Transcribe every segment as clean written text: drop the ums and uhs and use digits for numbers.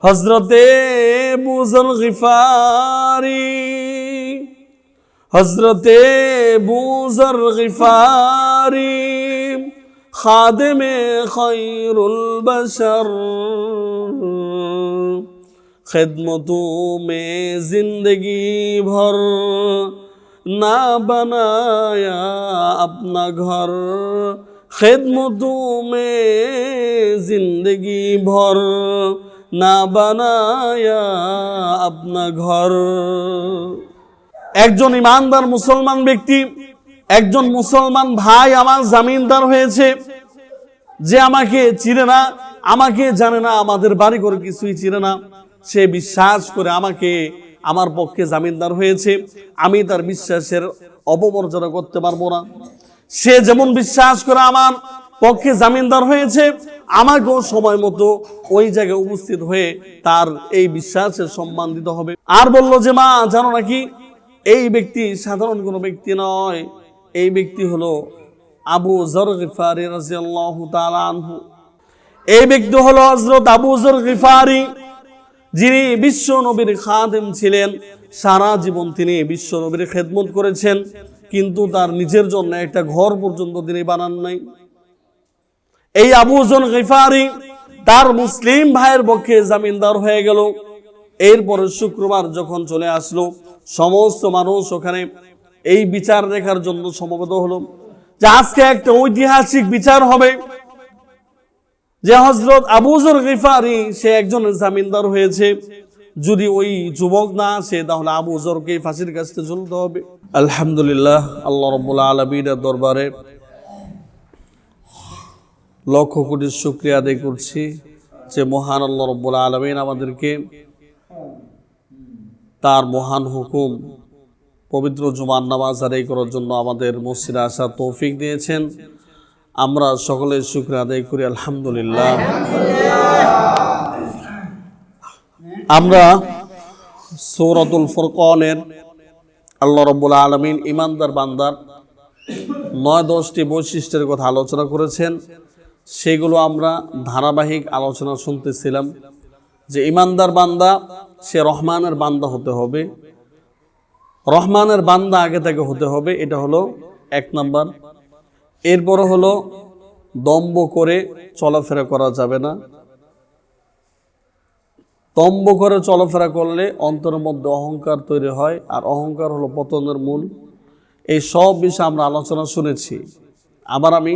হযরতে আবু যর গিফারি, হযরতে আবু যর গিফারি খাদেমে খৈরুল বশর, খিদমতোं में जिंदगी भर ना बनाया अपना घर, खिदमतों में जिंदगी भर না বানায়া আপনা ঘর। একজন ইমানদার মুসলমান ব্যক্তি, একজন মুসলমান ভাই আমার জামিনদার হয়েছে, যে আমাকে চিনে না, আমাকে জানে না, আমাদের বাড়ি করে কিছুই চিনে না, সে বিশ্বাস করে আমাকে আমার পক্ষে জামিনদার হয়েছে। আমি তার বিশ্বাসের অপমর্যাদা করতে পারবো না। সে যেমন বিশ্বাস করে আমার পক্ষে জামিনদার হয়েছে, আমাকেও সময় মতো ওই জায়গায় উপস্থিত হয়ে তার এই বিশ্বাসের সম্মান দিতে হবে। আর বলল যে মা জানো নাকি এই ব্যক্তি সাধারণ কোনো ব্যক্তি নয়, এই ব্যক্তি হলো আবু যর গিফারি রাদিয়াল্লাহু তাআলা আনহু। এই ব্যক্তি হলো হযরত আবু যর গিফারি, যিনি বিশ্ব নবীর খাদেম ছিলেন। সারা জীবন তিনি বিশ্ব নবীর খেদমত করেছেন, কিন্তু তার নিজের জন্য একটা ঘর পর্যন্ত তিনি বানান নাই। এই আবু যর গিফারি তার মুসলিম ভাইয়ের পক্ষে জামিনদার হয়ে গেল। এরপরে শুক্রবার যখন চলে আসলো, সমস্ত মানুষ ওখানে এই বিচার দেখার জন্য সমবেত হলো যে আজকে একটা ঐতিহাসিক বিচার হবে, যে হযরত আবু যর গিফারি সে একজন জামিনদার হয়েছে। যদি ওই যুবক না আসে তাহলে আবু যরকে ফাঁসির কাছে ঝুলতে হবে। আলহামদুলিল্লাহ, আল্লাহ রাব্বুল আলামিনের দরবারে লক্ষ কোটি শুকরিয়া আদায় করছি যে মহান আল্লাহ রাব্বুল আলামিন আমাদেরকে তার মহান হুকুম পবিত্র জুমার নামাজ আদায় করার জন্য আমাদের মসজিদে আসার তৌফিক দিয়েছেন। আমরা সকলে শুকরিয়া আদায় করি আলহামদুলিল্লাহ। আমরা সূরাতুল ফুরকানের আল্লাহ রাব্বুল আলামিন ঈমানদার বান্দার ৯-১০টি বৈশিষ্ট্যের কথা আলোচনা করেছেন। সেগুলো আমরা ধারাবাহিক আলোচনা শুনতেছিলাম যে ঈমানদার বান্দা সে রহমানের বান্দা হতে হবে, রহমানের বান্দা আগে থেকে হতে হবে, এটা হলো ১ নাম্বার। এরপরে হলো দম্ভ করে চলাফেরা করা যাবে না। দম্ভ করে চলাফেরা করলে অন্তরের মধ্যে অহংকার তৈরি হয়, আর অহংকার হলো পতনের মূল। এই সব বিষয়ে আমরা আলোচনা শুনেছি। আবার আমি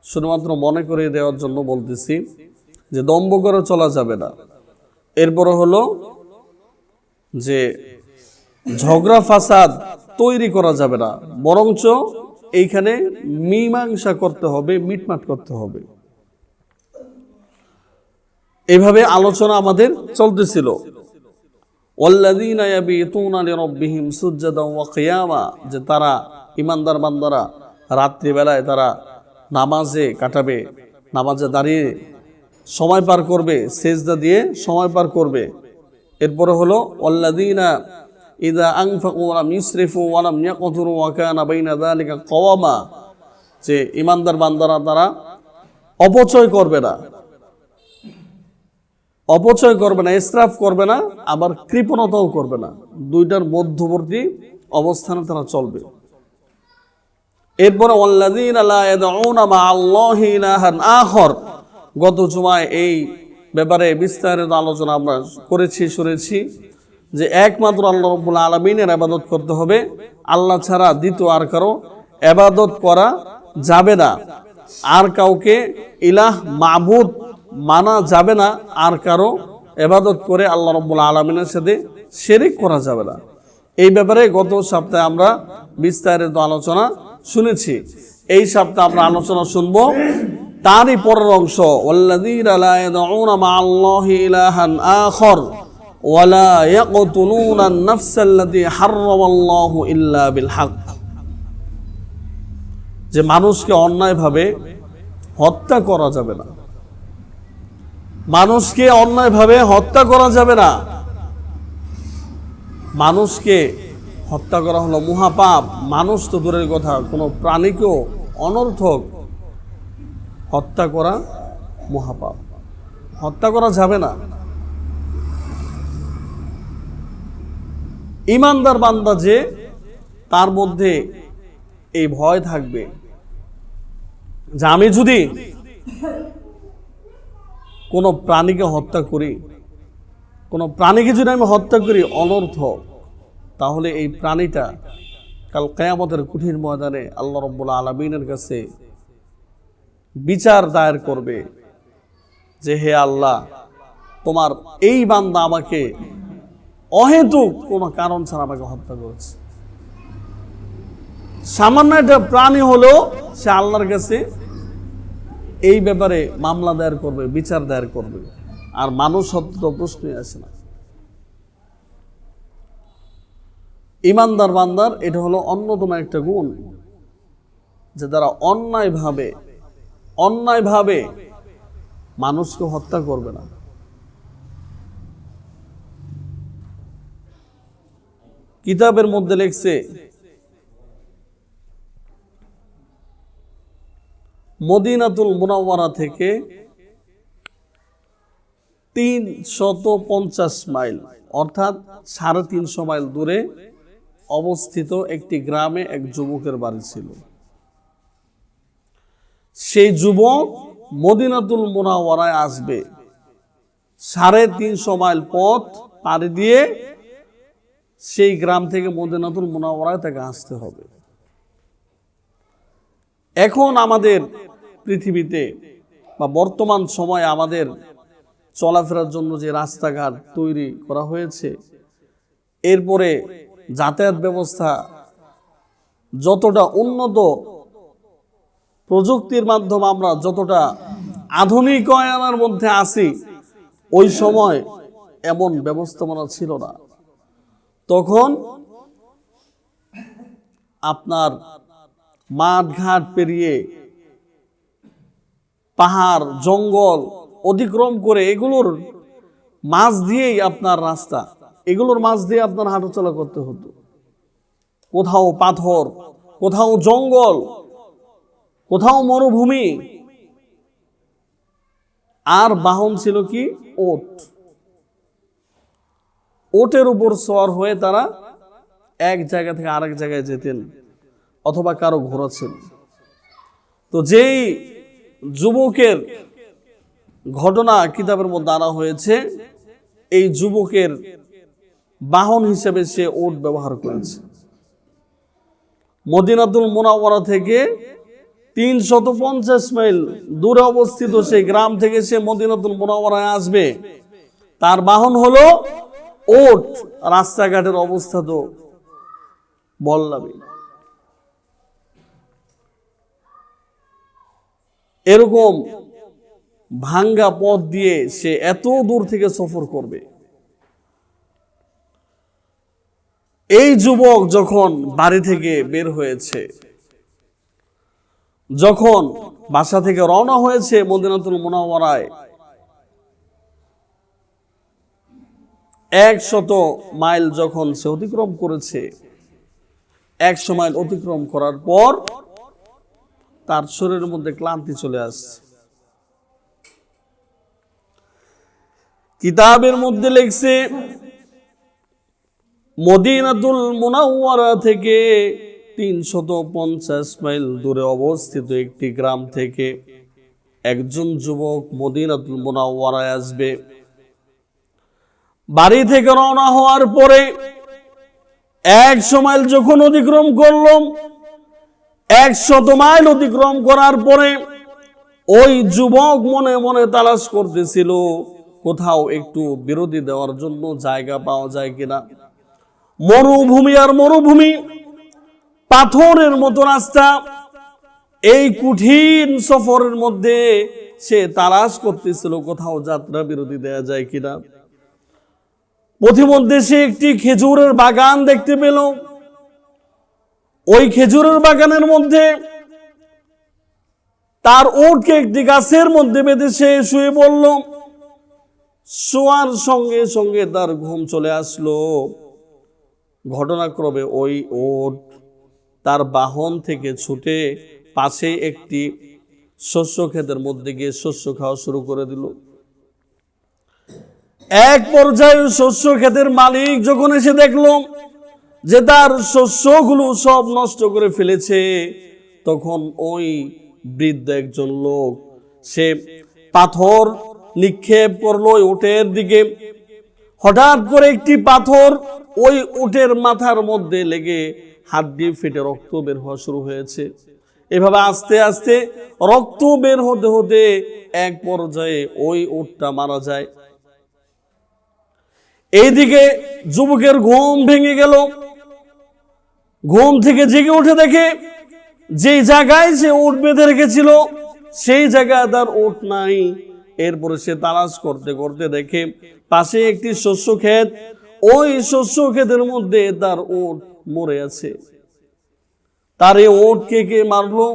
শুধুমাত্র মনে করে দেওয়ার জন্য বলতেছি যে দম্ভ করে চলা যাবে না। এরপরে হলো যে ঝগড়া ফাসাদ তৈরি করা যাবে না, বরঞ্চ এইখানে মীমাংসা করতে হবে, মিটমাট করতে হবে। এইভাবে আলোচনা আমাদের চলতেছিল। ওয়াল্লাযীনা ইয়াবিতুনা লিরাব্বিহিম সুজদান ওয়া কিয়ামা, যে তারা ঈমানদার বান্দারা রাত্রিবেলায় তারা নামাজে কাটাবে, নামাজে দাঁড়িয়ে সময় পার করবে, সেজদা দিয়ে সময় পার করবে। এরপরে হলো ওয়াল্লাযীনা ইযা আনফাকু ওয়া লাম ইসরিফু ওয়া লাম ইয়াকতুরু ওয়া কানা বাইনা যালিকা কওয়ামা, যে ঈমানদার বান্দারা তারা অপচয় করবে না, অপচয় করবে না, ইসরাফ করবে না, আবার কৃপণতাও করবে না। দুইটার মধ্যবর্তী অবস্থানে তারা চলবে। এরপরে ওয়াল্লাযীনা লা ইয়াদউনা মা'আল্লাহি ইলাহান আখর, গত জুমায় এই ব্যাপারে বিস্তারিত আলোচনা আমরা করেছি, শুনেছি যে একমাত্র আল্লাহ রাব্বুল আলামিনের ইবাদত করতে হবে, আল্লাহ ছাড়া দ্বিতীয় আর কারো ইবাদত করা যাবে না। আর কাউকে ইলাহ মাবুদ মানা যাবে না, আর কারো ইবাদত করে আল্লাহ রাব্বুল আলামিনের সাথে শিরক করা যাবে না। এই ব্যাপারে গত সপ্তাহে আমরা বিস্তারিত আলোচনা শুনেছি। এই সপ্তাহে আমরা আলোচনা শুনব তারই পরের অংশ, ওয়াল্লাযীনা লা ইয়াদউনা মা'আল্লাহি ইলাহান আখর ওয়া লা ইয়াকতুলুনা আন-নাফসাল্লাতী হারামাল্লাহু ইল্লা বিল হক, যে মানুষকে অন্যায়ভাবে হত্যা করা যাবে না, মানুষকে অন্যায়ভাবে হত্যা করা যাবে না। মানুষকে হত্যা করা হলো মহাপাপ। মানুষ তো দূরের কথা, কোনো প্রাণীকেও অনর্থক হত্যা করা মহাপাপ, হত্যা করা যাবে না। ঈমানদার বান্দা যে তার মধ্যে এই ভয় থাকবে যে আমি যদি কোনো প্রাণীকে হত্যা করি, কোনো প্রাণীকে যদি আমি হত্যা করি অনর্থক, তাহলে এই প্রাণীটা কাল কিয়ামতের কঠিন ময়দানে আল্লাহ রাব্বুল আলামিনের কাছে বিচার দায়ের করবে যে হে আল্লাহ, তোমার এই বান্দা আমাকে অহেতুক কোনো কারণ ছাড়া আমাকে হত্যা করেছে। সামান্য একটা প্রাণী হলেও সে আল্লাহর কাছে এই ব্যাপারে মামলা দায়ের করবে, বিচার দায়ের করবে। আর মানুষ হত্যা তো প্রশ্নই আসে না। ঈমানদার বান্দার এটা হলো অন্যতম একটা গুণ, যে তারা অন্যায়ভাবে মানুষকে হত্যা করবে না। কিতাবের মধ্যে লিখছে মদিনাতুল মুনাওয়ারা থেকে 350 মাইল অর্থাৎ 350 মাইল দূরে অবস্থিত একটি গ্রামে এক যুবকের বাড়ি ছিল। সেই যুবক মদিনাতুল মুনাওয়ারায় আসবে, 350 মাইল পথ পাড়ি দিয়ে সেই গ্রাম থেকে মদিনাতুল মুনাওয়ারায় তাকে আসতে হবে। এখন আমাদের পৃথিবীতে বা বর্তমান সময়ে আমাদের চলাফেরার জন্য যে রাস্তাঘাট তৈরি করা হয়েছে, এরপরে যাতায়াত ব্যবস্থা যতটা উন্নত, প্রযুক্তির মাধ্যমে আমরা যতটা আধুনিকায়নের মধ্যে আছি, ওই সময় এমন ব্যবস্থাপনা ছিল না। তখন আপনার মাঠ ঘাট পেরিয়ে পাহাড় জঙ্গল অতিক্রম করে এগুলোর মাঝ দিয়েই আপনার রাস্তা, এগুলোর মাঝ দিয়ে আপনার হাঁটাচলা করতে হতো। কোথাও পাথর, কোথাও জঙ্গল, কোথাও মরুভূমি। আর বাহন ছিল কি? ওট। ওটের উপর সওয়ার হয়ে তারা এক জায়গা থেকে আরেক জায়গায় যেতেন, অথবা কারো ঘোড়া ছিল। তো যেই যুবকের ঘটনা কিতাবের মধ্যে আনা হয়েছে, এই যুবকের বাহন হিসেবে সে ওট ব্যবহার করেছে। মদিনাতুল মুনাওয়ারা থেকে 350 মাইল দূরে অবস্থিত সেই গ্রাম থেকে সে মদিনাতুল মুনাওয়ারায় আসবে, তার বাহন হলো ওট। রাস্তাঘাটের অবস্থা তো বললামই। এরকম ভাঙ্গা পথ দিয়ে সে এত দূর থেকে সফর করবে। এই যুবক যখন বাড়ি থেকে বের হয়েছে, যখন বাসা থেকে রওনা হয়েছে মদিনাতুল মুনাওয়ারায়, 100 মাইল যখন সে অতিক্রম করেছে, 100 মাইল অতিক্রম করার পর তার শরীরের মধ্যে ক্লান্তি চলে আসছে। কিতাবের মধ্যে লিখছে মদিনাতুল মুনাওয়ারা থেকে 350 মাইল দূরে অবস্থিত একটি গ্রাম থেকে একজন যুবক মদিনাতুল মুনাওয়ারায় আসবে। বাড়ি থেকে রওনা হওয়ার পরে 100 মাইল যখন অতিক্রম করলাম, 100 মাইল অতিক্রম করার পরে ওই যুবক মনে মনে তালাশ করতেছিল কোথাও একটু বিরতি দেওয়ার জন্য জায়গা পাওয়া যায় কিনা। মরুভূমি আর মরুভূমি, পাথরের মতো রাস্তা, এই কঠিন সফরের মধ্যে সে তালাশ করতেছিল কোথাও যাত্রা বিরতি দেওয়া যায় কিনা। পথিমধ্যে সে একটি খেজুরের বাগান দেখতে পেল। ওই খেজুরের বাগানের মধ্যে তার উটকে একটি গাছের মধ্যে বেঁধে সে শুয়ে পড়ল। শোয়ার সঙ্গে সঙ্গে তার ঘুম চলে আসলো। ঘটনাক্রমে ওই উট তার বাহন থেকে ছুটে পাশে একটি শস্য ক্ষেতের মধ্যে গিয়ে শস্য খাওয়া শুরু করে দিল। এক পর্যায়ে শস্য ক্ষেতের মালিক যখন এসে দেখলো যে তার শস্যগুলো সব নষ্ট করে ফেলেছে, তখন ওই বৃদ্ধ একজন লোক সে পাথর নিক্ষেপ করলো ওই উটের দিকে। হঠাৎ করে একটি পাথর ওই উটের মাথার মধ্যে লেগে হাড্ডি ফেটে রক্ত বের হওয়া শুরু হয়েছে। এভাবে আস্তে আস্তে রক্ত বের হতে হতে এক পর্যায়ে ওই উটটা মারা যায়। এইদিকে যুবকের ঘুম ভেঙে গেল। ঘুম থেকে জেগে উঠে দেখে যেই জায়গায় সে উট বেঁধে রেখেছিল সেই জায়গায় তার উট নাই। এরপরে সে তালাশ করতে করতে দেখে পাশে একটি শস্য ক্ষেত, ওই শস্য ক্ষেতের মধ্যে তার উট মরে আছে। তার এই উটকে কে মারলো?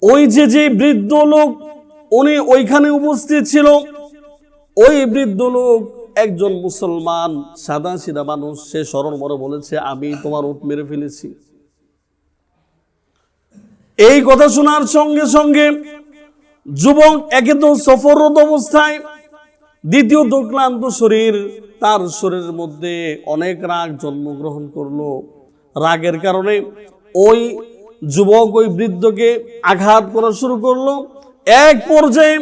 ওই যে বৃদ্ধ লোক উনি ওইখানে উপস্থিত ছিল। ওই বৃদ্ধ লোক একজন মুসলমান সাদা সিধা মানুষ, সে সরল মরে বলেছে, আমি তোমার উট মেরে ফেলেছি। এই কথা শোনার সঙ্গে সঙ্গে যুবক একে তো সফররত অবস্থায়, দ্বিতীয়ত ক্লান্ত শরীর, তার শরীরের মধ্যে অনেক রাগ জন্মগ্রহণ করলো। রাগের কারণে ওই যুবক ওই বৃদ্ধকে আঘাত করা শুরু করলো। এক পর্যায়ে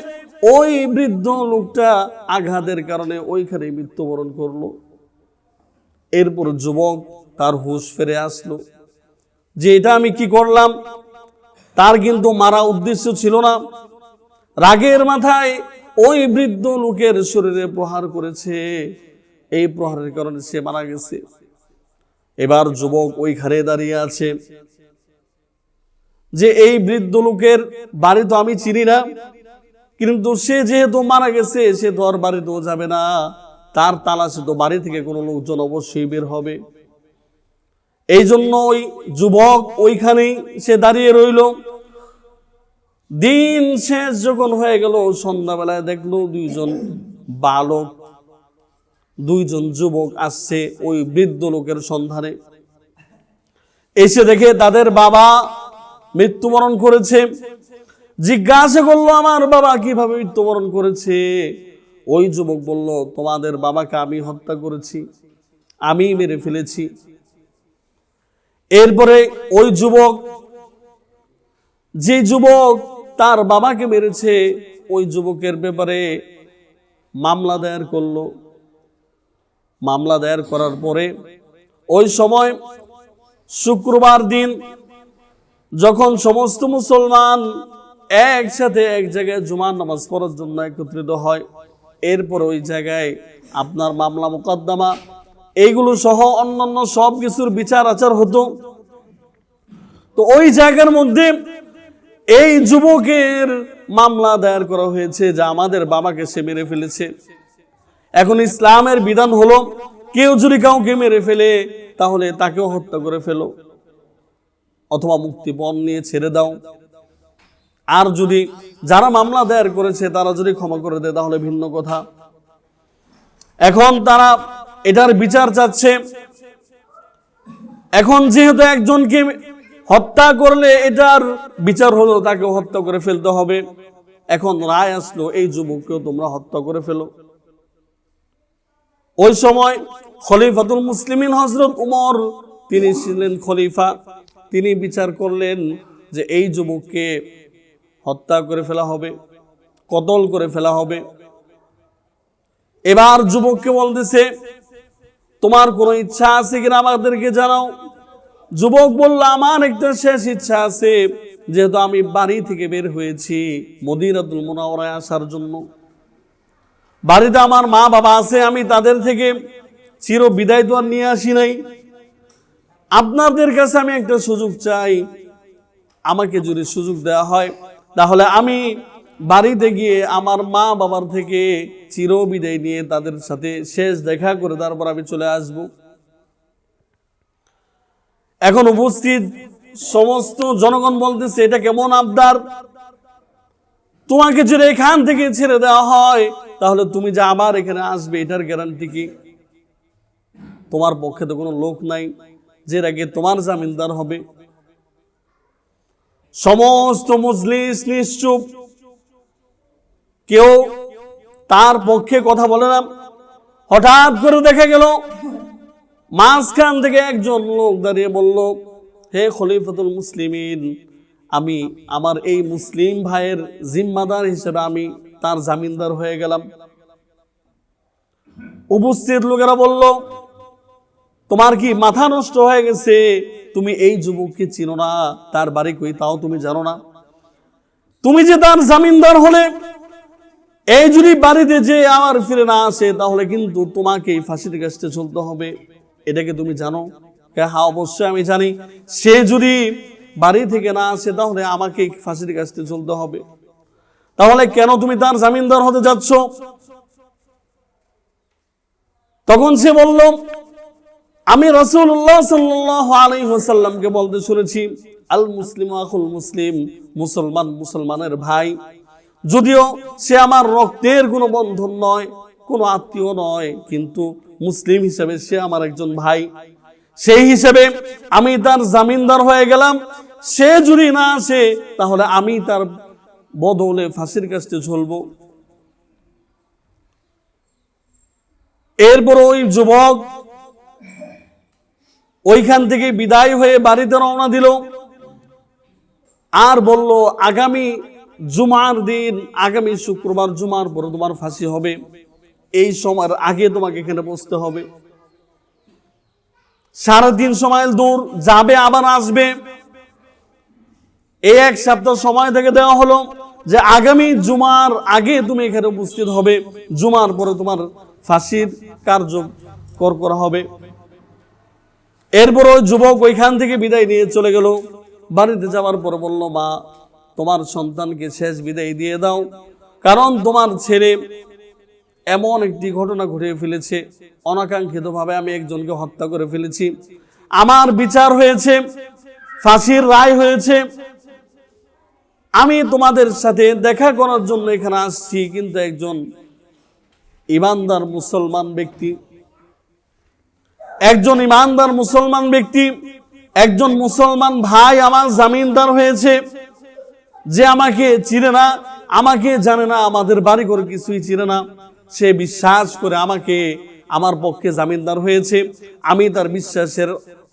ওই বৃদ্ধ লোকটা আঘাতের কারণে ওইখানে মৃত্যুবরণ করলো। এরপর যুবক তার হুঁশ ফিরে আসলো যে এটা আমি কি করলাম। তার কিন্তু মারা উদ্দেশ্য ছিল না। রাগের মাথায় ওই বৃদ্ধ লোকের শরীরে প্রহার করেছে, এই প্রহারের কারণে সে মারা গেছে। এবার যুবক ওইখানে দাঁড়িয়ে আছে যে এই বৃদ্ধ লোকের বাড়ি তো আমি চিনি না, কিন্তু সে যেহেতু মারা গেছে সে তো আর বাড়িতেও যাবে না, তার তালাশে তো বাড়ি থেকে কোনো লোকজন অবশ্যই বের হবে। এই জন্য ওই যুবক ওইখানেই সে দাঁড়িয়ে রইল। দিন শেষ যখন হয়ে গেল, সন্ধ্যাবেলায় দেখলো দুইজন যুবক আসছে ওই বৃদ্ধ লোকের সন্ধানে। এসে দেখে তাদের বাবা মৃত্যুবরণ করেছে। জিজ্ঞাসা করলো আমার বাবা কিভাবে মৃত্যুবরণ করেছে? ওই যুবক বলল, তোমাদের বাবাকে আমি হত্যা করেছি, আমি মেরে ফেলেছি। এরপরে ওই যুবক, যে যুবক তার বাবাকে মেরেছে, ওই যুবকের ব্যাপারে মামলা দায়ের করলো। মামলা দায়ের করার পরে ওই সময় শুক্রবার দিন যখন সমস্ত মুসলমান একসাথে এক জায়গায় জুমার নামাজ পড়ার জন্য একত্রিত হয়, এরপর ওই জায়গায় আপনার মামলা মোকদ্দমা এইগুলো সহ অন্যান্য সব কিছুর বিচার আচার হতো। তো ওই জায়গার মধ্যে এই যুবকের মামলা দায়ের করা হয়েছে যে আমাদের বাবাকে সে মেরে ফেলেছে। এখন ইসলামের বিধান হলো কেউ যদি কাউকে মেরে ফেলে তাহলে তাকেও হত্যা করে ফেলো, অথবা মুক্তিপণ নিয়ে ছেড়ে দাও। আর যদি যারা মামলা দায়ের করেছে তারা যদি ক্ষমা করে দেয় তাহলে ভিন্ন কথা। এখন তারা এটার বিচার চাচ্ছে। এখন যেহেতু একজনকে হত্যা করলে এটার বিচার হলো তাকে হত্যা করে ফেলতে হবে, এখন রায় আসলো এই যুবককেও তোমরা হত্যা করে ফেলো। ওই সময় খলিফাতুল মুসলিমিন হযরত উমর, তিনি ছিলেন খলিফা, তিনি বিচার করলেন যে এই যুবককে হত্যা করে ফেলা হবে, কতল করে ফেলা হবে। এবার যুবককে বলতেছে, তোমার কোনো ইচ্ছা আছে কিনা আমাদেরকে জানাও। যুবক বলল, আমার একটা শেষ ইচ্ছা আছে, যেহেতু আমি বাড়ি থেকে বের হয়েছি মদিনাতুল মুনাওয়ারায় আসার জন্য। বাড়িতে আমার মা বাবা আছে, আমি তাদের থেকে চির বিদায় তো আর নিয়ে আসি নাই। আপনাদের কাছে আমি একটা সুযোগ চাই, আমাকে যদি সুযোগ দেওয়া হয় তাহলে আমি বাড়িতে গিয়ে আমার মা বাবার থেকে চির বিদায় নিয়ে তাদের সাথে শেষ দেখা করে তারপর আমি চলে আসব। এখন উপস্থিত সমস্ত জনগণ বলতেছে, এটা কেমন আবদার? তোমাকে যদি এখান থেকে ছেড়ে দেওয়া হয় তাহলে তুমি যে আবার এখানে আসবে এটার গ্যারান্টি কি? তোমার পক্ষে তো কোনো লোক নাই যে আগে তোমার জামিনদার হবে। সমস্ত মজলিস নিশ্চুপ, কেউ তার পক্ষে কথা বলে না। হঠাৎ করে দেখা গেল মাঝখান থেকে একজন লোক দাঁড়িয়ে বলল, হে খলিফাতুল মুসলিমিন, আমি আমার এই মুসলিম ভাইয়ের জিম্মাদার হিসেবে আমি তার জামিনদার হয়ে গেলাম। উপস্থিত লোকেরা বলল, তোমার কি মাথা নষ্ট হয়ে গেছে? তুমি এই যুবককে চিনো না? তার বাড়ি কই তাও তুমি জানো না? তুমি যে তার জামিনদার হলে, এই যদি বাড়িতে যে আমার ফিরে না আসে তাহলে কিন্তু তোমাকে ফাঁসির কাছে চলতে হবে, এটাকে তুমি জানো? হ্যাঁ, অবশ্যই আমি জানি। সে যদি বাড়ি থেকে না আসে তাহলে আমাকে ফাঁসির কাছে চলতে হবে। তাহলে কেন তুমি তার জামিনদার হতে যাচ্ছ? তখন সে বলল, আমি রাসূলুল্লাহ সাল্লাল্লাহু আলাইহি ওয়াসাল্লামকে বলতে শুনেছি, আল মুসলিম আখুল মুসলিম, মুসলমান মুসলমানের ভাই। যদিও সে আমার রক্তের কোনো বন্ধন নয়, কোনো আত্মীয় নয়, কিন্তু মুসলিম হিসেবে সে আমার একজন ভাই। সেই হিসেবে আমি তার জামিনদার হয়ে গেলাম। সে যদি না আসে তাহলে আমি তার বদলে ফাঁসির কাছে ঝুলবো। এরপর ওই যুবক ওইখান থেকে বিদায় হয়ে বাড়িতে রওনা দিল আর বলল, আগামী জুমার দিন, আগামী শুক্রবার জুমার পরে তোমার ফাঁসি হবে, এই সময়ের আগে তোমাকে এখানে বসতে হবে। 3.5 মাইল দূর যাবে আবার আসবে। এই 1 সপ্তাহ সময় থেকে দেওয়া হলো যে আগামী জুমার আগে তুমি এখানে উপস্থিত হবে, জুমার পরে তোমার ফাঁসির কার্যকর করা হবে। এরপর ওই যুবক ওইখান থেকে বিদায় নিয়ে চলে গেল। বাড়িতে যাওয়ার পর বলল, মা, তোমার সন্তানকে শেষ বিদায় দিয়ে দাও, কারণ তোমার ছেলে এমন একটি ঘটনা ঘটিয়ে ফেলেছে, অনাকাঙ্ক্ষিতভাবে আমি একজনকে হত্যা করে ফেলেছি। আমার বিচার হয়েছে, ফাঁসির রায় হয়েছে। আমি তোমাদের সাথে দেখা করার জন্য এখানে আসছি, কিন্তু একজন ইমানদার মুসলমান ব্যক্তি, একজন ইমানদার মুসলমান ব্যক্তি, একজন মুসলমান ভাই আমার জামিনদার হয়েছে, যে আমাকে চিনে না, আমাকে জানে না, আমাদের বাড়ি করে কিছুই চিনে না। সে বিশ্বাস করে আমাকে আমার পক্ষে জামিনদার হয়েছে। আমি তার বিশ্বাসের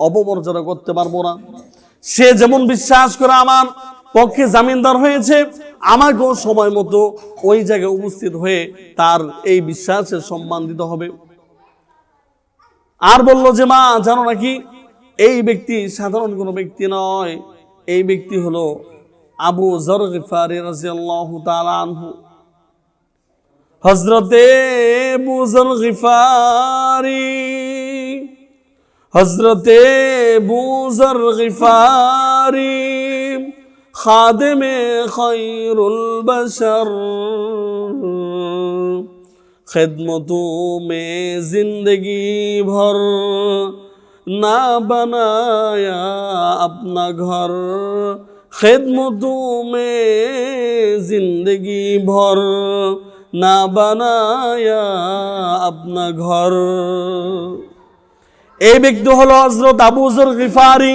অপমর্যাদা করতে পারবো না। সে যেমন বিশ্বাস করে আমার পক্ষে জামিনদার হয়েছে, আমাকেও সময় মতো ওই জায়গায় উপস্থিত হয়ে তার এই বিশ্বাসের সম্মান দিতে হবে। আর বলল যে, মা, জানো নাকি এই ব্যক্তি সাধারণ কোনো ব্যক্তি নয়, এই ব্যক্তি হলো আবু যর গিফারি রাদিয়াল্লাহু তাআলা আনহু। হযরতে আবু যর গিফারি, হযরতে আবু যর গিফারি খাদেমে খায়রুল বাশার, खिदमतों में जिंदगी भर ना बनाया अपना घर, खिदमतों में जिंदगी भर ना बनाया अपना घर। এই ব্যক্তি হলো হযরত আবু যর গিফারি,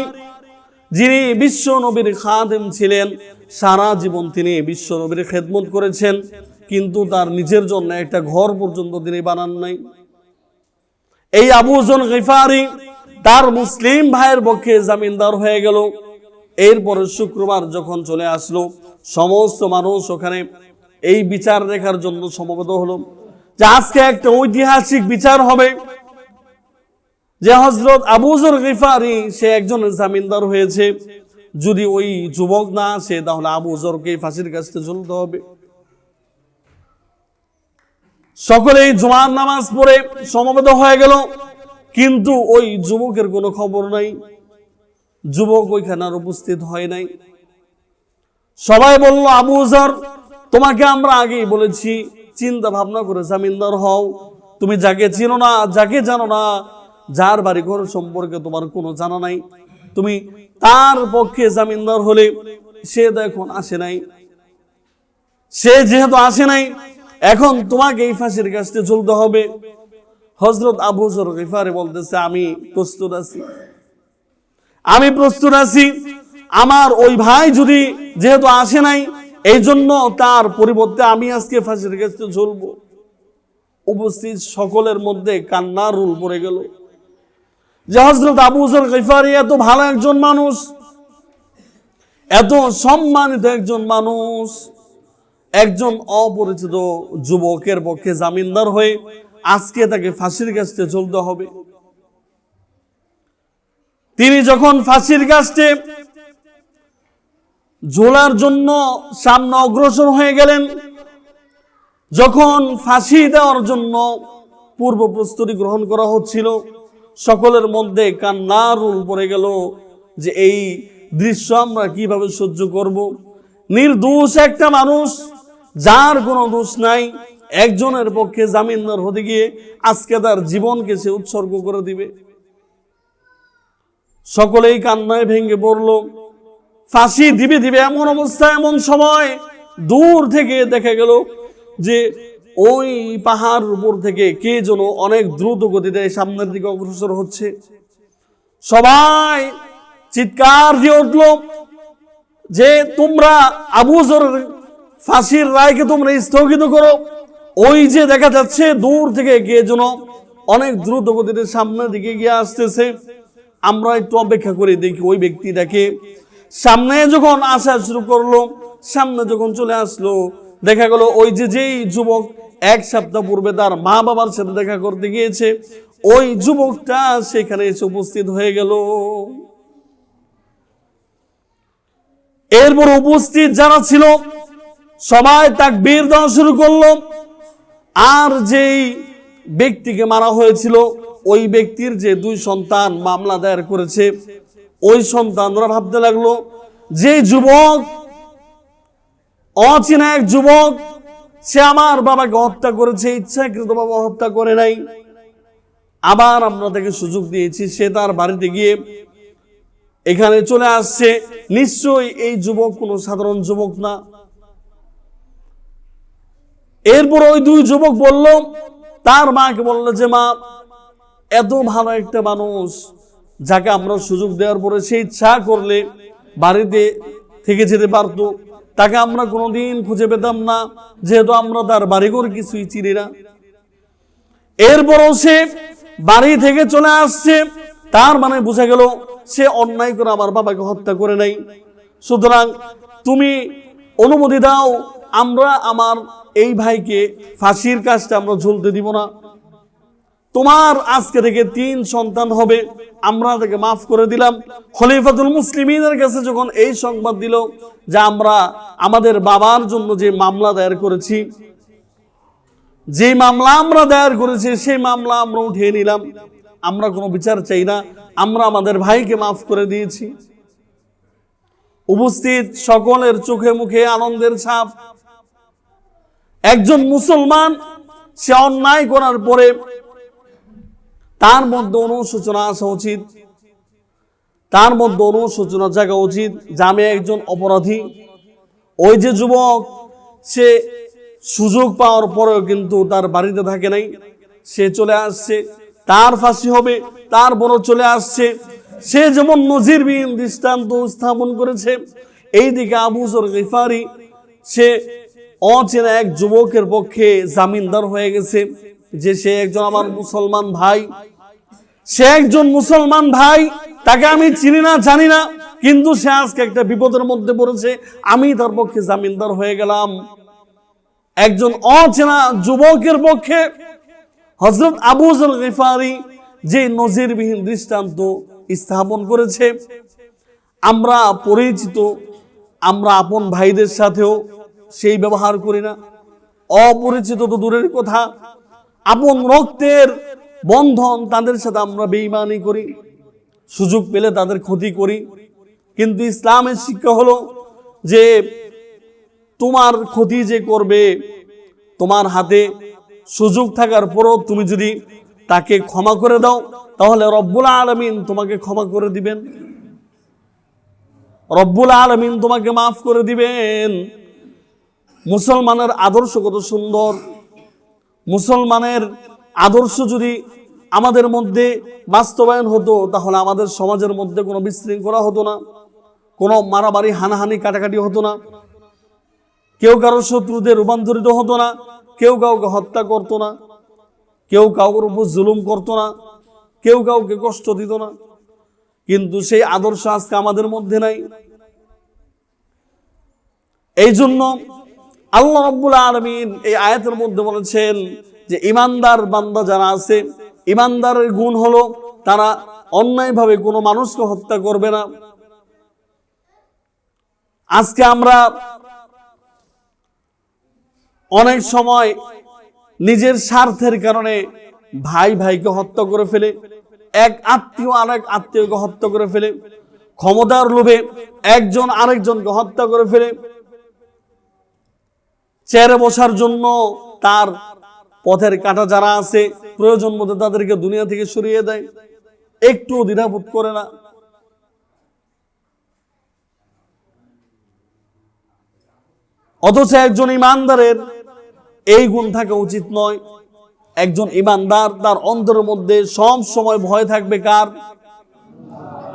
যিনি বিশ্ব নবীর খাদেম ছিলেন। সারা জীবন তিনি বিশ্ব নবীর খেদমত করেছেন, কিন্তু তার নিজের জন্য একটা ঘর পর্যন্ত তিনি বানান নাই। এই আবু যর গিফারি তার মুসলিম ভাইয়ের পক্ষে জামিনদার হয়ে গেল। এরপরে শুক্রবার যখন চলে আসলো, সমস্ত মানুষ ওখানে এই বিচার দেখার জন্য সমবেত হলো যে আজকে একটা ঐতিহাসিক বিচার হবে, যে হযরত আবু যর গিফারি সে একজন জামিনদার হয়েছে। যদি ওই যুবক না আসে তাহলে আবু যরকে ফাঁসির কাছে ঝুলতে হবে। সকলেই জুমার নামাজ পড়ে সমবেত হয়ে গেল, কিন্তু ওই যুবকের কোনো খবর নাই। যুবক ওইখানে আর উপস্থিত হয় নাই। সবাই বলল, আবু যর, তোমাকে আমরা আগেই বলেছি চিন্তা ভাবনা করে জামিনদার হও। তুমি যাকে চিনো না, যাকে জানো না, যার বাড়ি ঘর সম্পর্কে তোমার কোনো জানা নাই, তুমি তার পক্ষে জামিনদার হলে সে তো এখন আসে নাই। সে যেহেতু আসে নাই, এখন তোমাকে এই ফাঁসির কাছে ঝুলতে হবে। হযরত আবু যর গিফারি বলতেছে, আমি প্রস্তুত আছি, আমি প্রস্তুত আছি। আমার ওই ভাই যদি যেহেতু আসে নাই, এই জন্য তার পরিবর্তে আমি আজকে ফাঁসির কাছে ঝুলবো। উপস্থিত সকলের মধ্যে কান্নার রোল পড়ে গেল। যে হযরত আবু যর গিফারী এত ভালো একজন মানুষ, এত সম্মানিত একজন মানুষ, একজন অপরিচিত যুবকের পক্ষে জামিনদার হয়ে আজকে তাকে ফাঁসির কাস্টে চলতে হবে। তিনি যখন ফাঁসির কাস্টে ঝোলার জন্য সামনে অগ্রসর হয়ে গেলেন, যখন ফাঁসি দেওয়ার জন্য পূর্ব প্রস্তুতি গ্রহণ করা হচ্ছিল, সকলের মধ্যে কান্নার রোল পড়ে গেল যে এই দৃশ্য আমরা কিভাবে সহ্য করব। নির্দোষ একটা মানুষ, যার কোনো দোষ নাই, একজনের পক্ষে জামিনদার হতে গিয়ে আজকে তার জীবনকে সে উৎসর্গ করে দিবে। সকলেই কান্নায় ভেঙে পড়ল। ফাঁসি দিবে দিবে এমন অবস্থা, এমন সময় দূর থেকে দেখা গেল যে ওই পাহাড় উপর থেকে কে যেন অনেক দ্রুত গতিতে সামনের দিকে অগ্রসর হচ্ছে। সবাই চিৎকার দিয়ে উঠল যে তোমরা আবু যরের ফাঁসির রায়কে তোমরা স্থগিত করো। ওই যে দেখা যাচ্ছে দূর থেকে কে যেন অনেক দ্রুত গতিতে সামনের দিকে গিয়ে আসতেছে, আমরা একটু অপেক্ষা করে দেখি ওই ব্যক্তিটাকে। সামনে যখন আসা শুরু করলো, সামনে যখন চলে আসলো, দেখা গেল ওই যেই যুবক এক সপ্তাহ পূর্বে তার মা বাবার সাথে দেখা করতে গিয়েছে, ওই যুবকটা সেখানে এসে উপস্থিত হয়ে গেল। এরপর উপস্থিত যারা ছিল সবাই তাকবীর দেওয়া শুরু করলো। আর যেই ব্যক্তিকে মারা হয়েছিল, ওই ব্যক্তির যে দুই সন্তান মামলা দায়ের করেছে, ওই সন্তানরা ভাবতে লাগলো যে যুবক, অচেনা এক যুবক, সে আমার বাবাকে হত্যা করেছে, ইচ্ছাকৃত বাবা হত্যা করে নাই, আবার আমরা তাকে সুযোগ দিয়েছি, সে তার বাড়িতে গিয়ে এখানে চলে আসছে, নিশ্চয়ই এই যুবক কোনো সাধারণ যুবক না। এরপর ওই দুই যুবক বলল, তার মাকে বলল যে মা, এত ভালো একটা মানুষ যাকে আমরা সুযোগ দেওয়ার পরে সে ইচ্ছা করলে বাড়িতে থেকে যেতে পারতো, তাকে আমরা কোনোদিন খুঁজে পেতাম না, যেহেতু আমরা তার বাড়িঘর কিছুই চিনি না। এরপরও সে বাড়ি থেকে চলে আসছে, তার মানে বোঝা গেল সে অন্যায় করে আমার বাবাকে হত্যা করে নাই। সুতরাং তুমি অনুমতি দাও, আমরা আমার এই ভাইকে ফাঁসির কাজটা আমরা ঝুলতে দিব না। তোমার আজকে থেকে 3 সন্তান হবে, আমরা তাকে মাফ করে দিলাম। খলিফাতুল মুসলিমিনের কাছে যখন এই সংবাদ দিল যে আমরা আমাদের বাবার জন্য যে মামলা দায়ের করেছি, যে মামলা আমরা দায়ের করেছি, সেই মামলা আমরা উঠিয়ে নিলাম, আমরা কোনো বিচার চাই না, আমরা আমাদের ভাইকে মাফ করে দিয়েছি। উপস্থিত সকলের চোখে মুখে আনন্দের ছাপ। একজন মুসলমান সে অন্যায় করার পরে তার মধ্যে অনুশোচনা আসা উচিত, তার মধ্যে অনুশোচনা জাগা উচিত যে আমি একজন অপরাধী। ওই যে যুবক, সে সুযোগ পাওয়ার পরেও কিন্তু তার বাড়িতে থাকে নাই, সে চলে আসছে, তার ফাঁসি হবে, তার বড় চলে আসছে। সে যেমন নজিরবিহীন দৃষ্টান্ত স্থাপন করেছে, এইদিকে আবু যর গিফারী সে অচেনা এক যুবকের পক্ষে জামিনদার হয়ে গেছে, যে সে একজন আমার মুসলমান ভাই, সে একজন মুসলমান ভাই, তাকে আমি চিনি না জানি না, কিন্তু সে আজকে একটা বিপদের মধ্যে পড়েছে, আমি তার পক্ষে জামিনদার হয়ে গেলাম। একজন অচেনা যুবকের পক্ষে হযরত আবু যর গিফারী যে নজিরবিহীন দৃষ্টান্ত স্থাপন করেছে, আমরা পরিচিত, আমরা আপন ভাইদের সাথেও সেই ব্যবহার করি না। অপরিচিত তো দূরের কথা, আপন রক্তের বন্ধন তাদের সাথে আমরা বেঈমানি করি, সুযোগ পেলে তাদের ক্ষতি করি। কিন্তু ইসলামের শিক্ষা হলো যে তোমার ক্ষতি যে করবে, তোমার হাতে সুযোগ থাকার পরও তুমি যদি তাকে ক্ষমা করে দাও, তাহলে রব্বুল আলামিন তোমাকে ক্ষমা করে দিবেন, রব্বুল আলামিন তোমাকে মাফ করে দিবেন। মুসলমানের আদর্শ কত সুন্দর! মুসলমানের আদর্শ যদি আমাদের মধ্যে বাস্তবায়ন হতো, তাহলে আমাদের সমাজের মধ্যে কোনো বিশৃঙ্খলা হতো না, কোনো মারামারি হানাহানি কাটাকাটি হতো না, কেউ কারো শত্রুতে রূপান্তরিত হতো না, কেউ কাউকে হত্যা করতো না, কেউ কাউর উপর জুলুম করতো না, কেউ কাউকে কষ্ট দিত না, কিন্তু সেই আদর্শ আজকে আমাদের মধ্যে নাই। এই জন্য আল্লাহ রাব্বুল আলামিন এই আয়াতের মধ্যে বলেছেন যে ইমানদার বান্দা যারা আছে, ইমানদারের গুণ হলো তারা অন্যায়ভাবে কোনো মানুষকে হত্যা করবে না। আজকে আমরা অনেক সময় নিজের স্বার্থের কারণে ভাই ভাইকে হত্যা করে ফেলে, এক আত্মীয় আরেক আত্মীয়কে হত্যা করে ফেলে, ক্ষমতার লোভে একজন আরেকজনকে হত্যা করে ফেলে, চেয়ারে বসার জন্য তার পথের কাঁটা যারা আছে প্রয়োজন মতো তাদেরকে দুনিয়া থেকে সরিয়ে দেয়, একটু দ্বিধাবোধ করে না। অথচ একজন ইমানদারের এই গুণ থাকা উচিত নয়। একজন ইমানদার তার অন্তরের মধ্যে সব সময় ভয় থাকবে কার?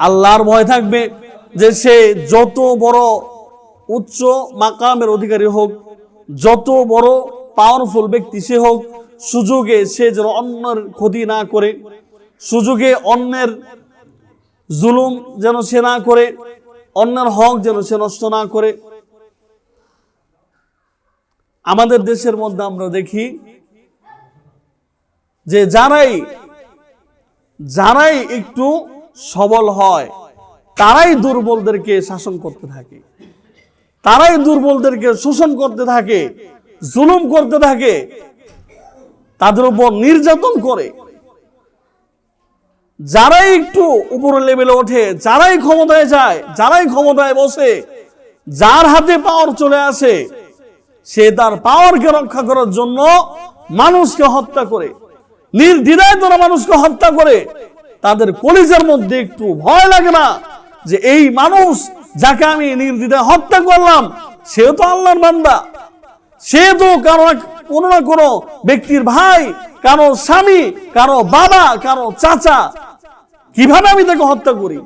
আল্লাহর ভয় থাকবে, যে সে যত বড় উচ্চ মাকামের অধিকারী হোক, যত বড় পাওয়ারফুল ব্যক্তি সে হোক, সুযোগে সে যেন অন্যের ক্ষতি না করে, সুযোগে অন্যের জুলুম যেন সে না করে, অন্যের হক যেন সে নষ্ট না করে। আমাদের দেশের মধ্যে আমরা দেখি যে যারাই একটু সবল হয় তারাই দুর্বলদেরকে শাসন করতে থাকে, তারাই দুর্বলদেরকে শোষণ করতে থাকে, জুলুম করতে থাকে, তাদের উপর নির্যাতন করে। যারাই একটু উপরের লেভেলে ওঠে, যারাই ক্ষমতায় যায়, যারাই ক্ষমতায় বসে, যার হাতে পাওয়ার চলে আসে, সে তার পাওয়ারকে রক্ষা করার জন্য মানুষকে হত্যা করে, নির্দ্বিধায় তারা মানুষকে হত্যা করে। তাদের কলিজার মধ্যে একটু ভয় লাগে না যে এই মানুষ যাকে আমি নির্দ্বিধায় হত্যা করলাম সে তো আল্লাহর বান্দা, সে তো কোনো না কোনো ব্যক্তির ভাই, কারো স্বামী, কারো বাবা, কারো চাচা, কিভাবে আমি তাকে হত্যা করি?